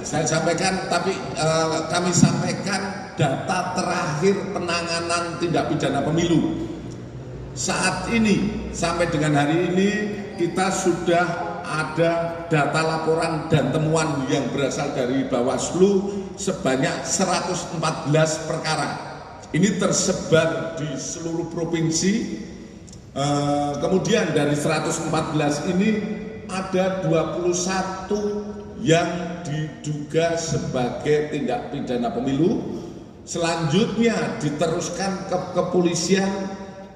Saya sampaikan, tapi kami sampaikan data terakhir penanganan tindak pidana pemilu. Saat ini, sampai dengan hari ini, kita sudah ada data laporan dan temuan yang berasal dari Bawaslu sebanyak 114 perkara. Ini tersebar di seluruh provinsi. Kemudian dari 114 ini ada 21 yang diduga sebagai tindak pidana pemilu. Selanjutnya diteruskan ke kepolisian,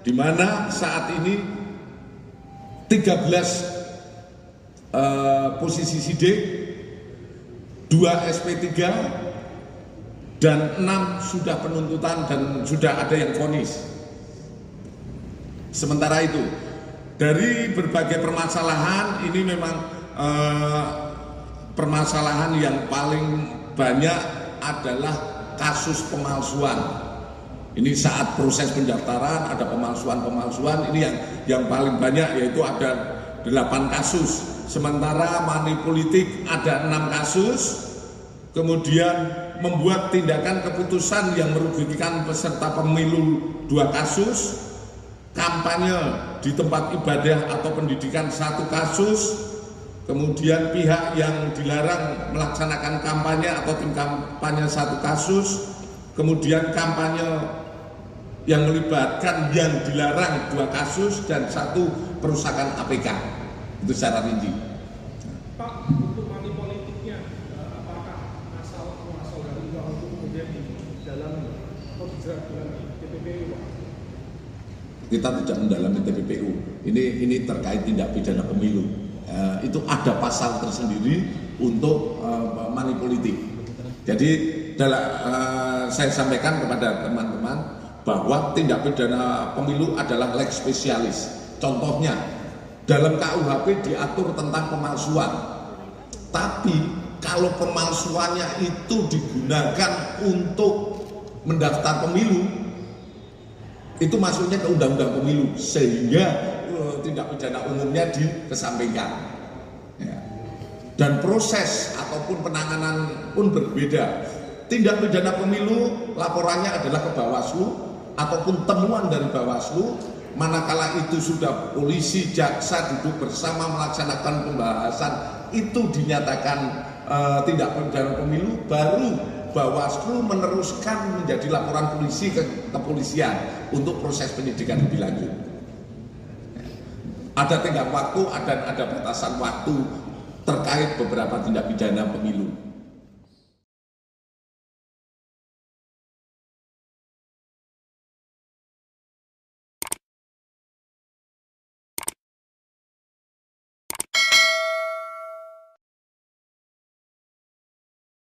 di mana saat ini 13 posisi sidik, 2 SP3 dan 6 sudah penuntutan dan sudah ada yang vonis. Sementara itu dari berbagai permasalahan ini memang permasalahan yang paling banyak adalah kasus pemalsuan. Ini saat proses pendaftaran ada pemalsuan. Ini yang paling banyak, yaitu ada 8 kasus. Sementara money politik ada 6 kasus. Kemudian membuat tindakan keputusan yang merugikan peserta pemilu 2 kasus. Kampanye di tempat ibadah atau pendidikan 1 kasus. Kemudian pihak yang dilarang melaksanakan kampanye atau tim kampanye 1 kasus, kemudian kampanye yang melibatkan yang dilarang 2 kasus, dan 1 perusakan APK. Itu secara rinci. Pak, untuk money politiknya, apakah asal dari uang itu kemudian di dalam dijerat dengan TPPU, Pak? Kita tidak mendalami TPPU. Ini terkait tindak pidana pemilu. Itu ada pasal tersendiri untuk money politik. Jadi saya sampaikan kepada teman-teman bahwa tindak pidana pemilu adalah lex spesialis. Contohnya dalam KUHP diatur tentang pemalsuan. Tapi kalau pemalsuannya itu digunakan untuk mendaftar pemilu, itu masuknya ke undang-undang pemilu, sehingga tindak pidana umumnya dikesampingkan, ya. Dan proses ataupun penanganan pun berbeda. Tindak pidana pemilu laporannya adalah ke Bawaslu ataupun temuan dari Bawaslu. Manakala itu sudah polisi, jaksa duduk bersama melaksanakan pembahasan, itu dinyatakan tindak pidana pemilu, baru Bawaslu meneruskan menjadi laporan polisi ke kepolisian untuk proses penyidikan lebih lanjut. Ada tenggang waktu dan ada batasan waktu terkait beberapa tindak pidana pemilu.